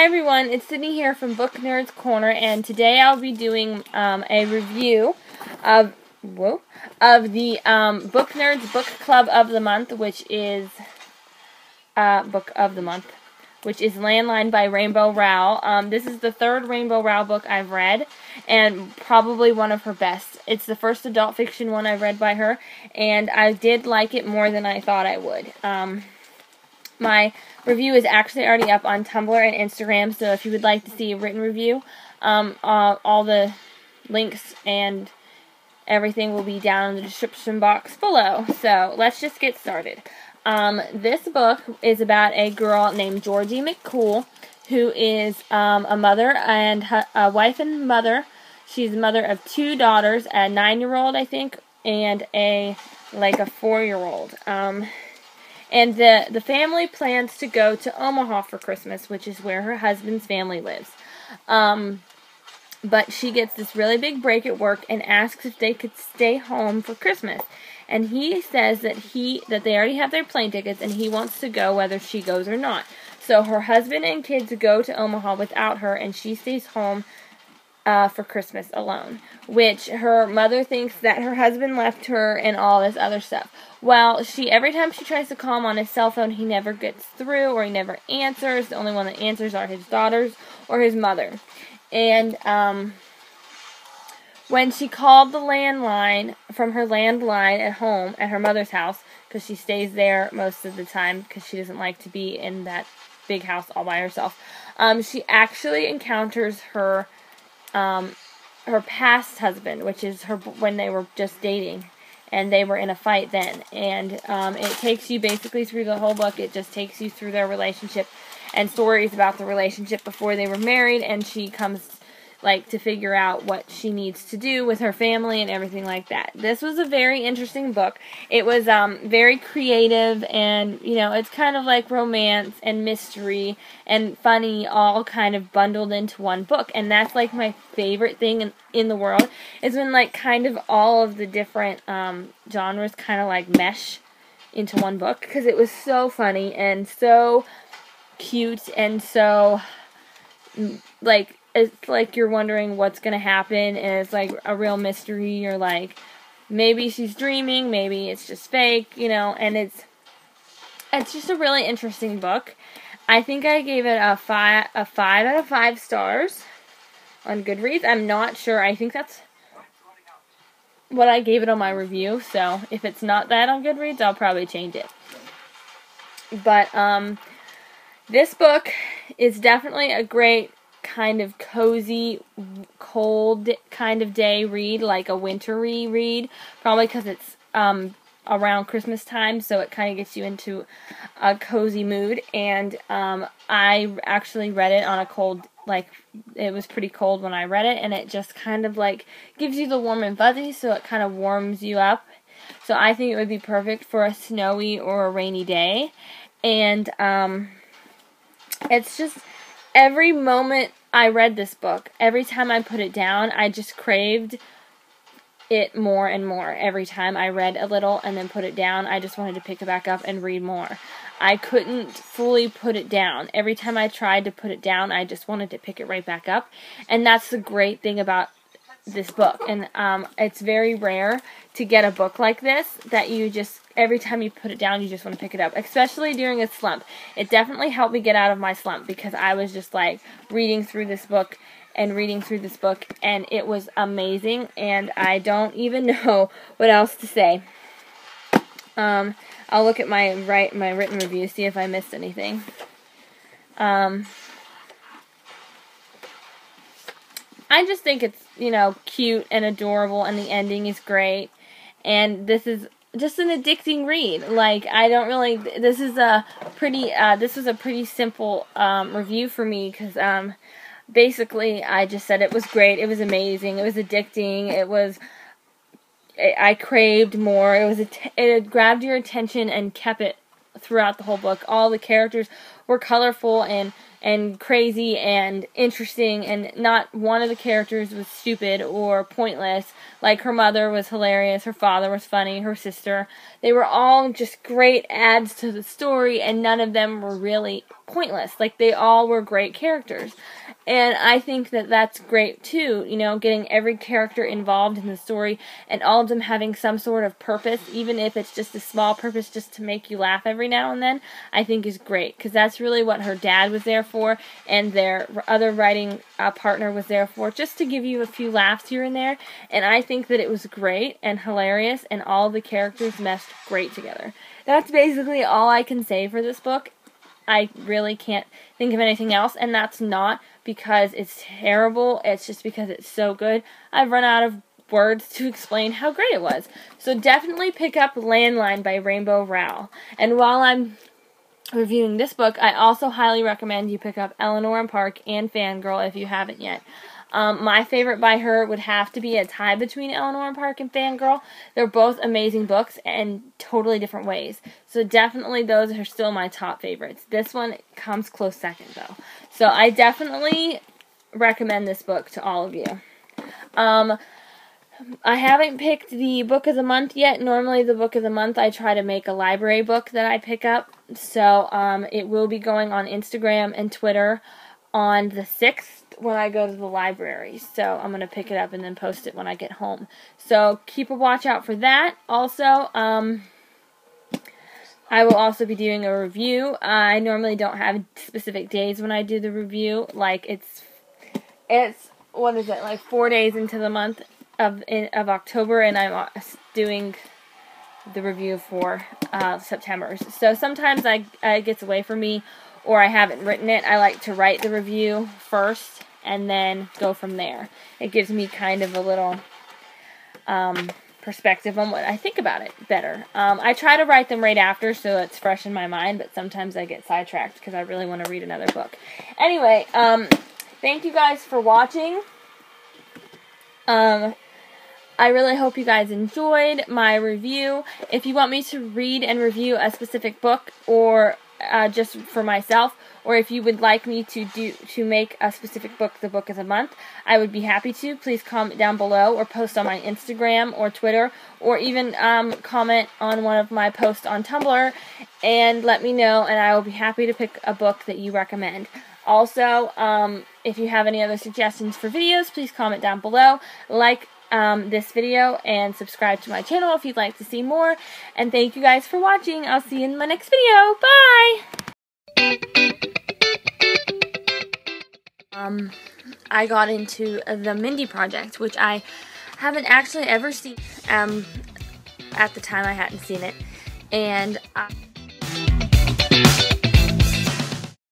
everyone, it's Sydney here from BooknerdsCorner, and today I'll be doing a review of the Book Nerds Book Club of the Month, which is Landline by Rowell. This is the third Rowell book I've read, and probably one of her best. It's the first adult fiction one I've read by her, and I did like it more than I thought I would. My review is actually already up on Tumblr and Instagram, so if you would like to see a written review, all the links and everything will be down in the description box below. So let's just get started. This book is about a girl named Georgie McCool, who is a mother and a wife and mother. She's the mother of two daughters, a 9-year-old, I think, and a 4-year-old. And the family plans to go to Omaha for Christmas, which is where her husband's family lives. But she gets this really big break at work and asks if they could stay home for Christmas. And he says that they already have their plane tickets and he wants to go whether she goes or not. So her husband and kids go to Omaha without her, and she stays home for Christmas alone, which her mother thinks that her husband left her and all this other stuff. Well, every time she tries to call him on his cell phone, he never gets through, or he never answers. The only one that answers are his daughters or his mother. And when she called the landline from her landline at home at her mother's house, because she stays there most of the time because she doesn't like to be in that big house all by herself, she actually encounters her past husband, which is when they were just dating, and they were in a fight then. And it takes you basically through the whole book. It just takes you through their relationship and stories about the relationship before they were married, and she comes to figure out what she needs to do with her family and everything like that. This was a very interesting book. It was very creative, and it's kind of like romance and mystery and funny all kind of bundled into one book. And that's my favorite thing in the world, is when kind of all of the different genres kind of mesh into one book, because it was so funny and so cute and so it's you're wondering what's going to happen, and it's a real mystery, or maybe she's dreaming, maybe it's just fake, and it's just a really interesting book. I think I gave it a 5 out of 5 stars on Goodreads. I'm not sure. I think that's what I gave it on my review, so if it's not that on Goodreads, I'll probably change it. But this book is definitely a great kind of cozy, cold kind of day read, like a wintry read, probably because it's around Christmas time, so it kind of gets you into a cozy mood. And I actually read it on a cold, it was pretty cold when I read it, and it just kind of gives you the warm and fuzzy, so it kind of warms you up. So I think it would be perfect for a snowy or a rainy day. And it's just, every moment I read this book, every time I put it down, I just craved it more and more. Every time I read a little and then put it down, I just wanted to pick it back up and read more. I couldn't fully put it down. Every time I tried to put it down, I just wanted to pick it right back up. And that's the great thing about this book. And it's very rare to get a book like this that you just, every time you put it down, you just want to pick it up, especially during a slump. It definitely helped me get out of my slump, because I was just reading through this book and reading through this book, and it was amazing, and I don't even know what else to say. I'll look at my written review, see if I missed anything. I just think it's, cute and adorable, and the ending is great, and this is just an addicting read. This was a pretty simple review for me, because basically I just said it was great, it was amazing, it was addicting, I craved more, it grabbed your attention and kept it throughout the whole book. All the characters were colorful and crazy and interesting, and not one of the characters was stupid or pointless. Like, her mother was hilarious, her father was funny, her sister. They were all just great adds to the story, and none of them were really pointless. Like, they all were great characters. And I think that that's great too, you know, getting every character involved in the story and all of them having some sort of purpose, even if it's just a small purpose just to make you laugh every now and then, I think is great, because that's really what her dad was there for, and their other writing partner was there for, just to give you a few laughs here and there. And I think that it was great and hilarious, and all the characters meshed great together. That's basically all I can say for this book. I really can't think of anything else, and that's not because it's terrible, it's just because it's so good. I've run out of words to explain how great it was. So definitely pick up Landline by Rainbow Rowell. And while I'm reviewing this book, I also highly recommend you pick up Eleanor and Park and Fangirl if you haven't yet. My favorite by her would have to be a tie between Eleanor and Park and Fangirl. They're both amazing books in totally different ways. So definitely those are still my top favorites. This one comes close second though. So I definitely recommend this book to all of you. I haven't picked the book of the month yet. Normally the book of the month I try to make a library book that I pick up. So it will be going on Instagram and Twitter on the 6th when I go to the library. So I'm going to pick it up and then post it when I get home. So keep a watch out for that. Also, I will also be doing a review. I normally don't have specific days when I do the review. Like it's what is it, like 4 days into the month of October, and I'm doing the review for September. So sometimes it gets away from me, or I haven't written it. I like to write the review first and then go from there. It gives me kind of a little perspective on what I think about it better. I try to write them right after so it's fresh in my mind, but sometimes I get sidetracked because I really want to read another book. Anyway, thank you guys for watching. I really hope you guys enjoyed my review. If you want me to read and review a specific book, or just for myself, or if you would like me to make a specific book the book of the month, I would be happy to. Please comment down below, or post on my Instagram or Twitter, or even comment on one of my posts on Tumblr and let me know, and I will be happy to pick a book that you recommend. Also, if you have any other suggestions for videos, please comment down below. Like this video and subscribe to my channel if you'd like to see more. And thank you guys for watching. I'll see you in my next video. Bye! I got into the Mindy Project, which I haven't actually ever seen. At the time I hadn't seen it. And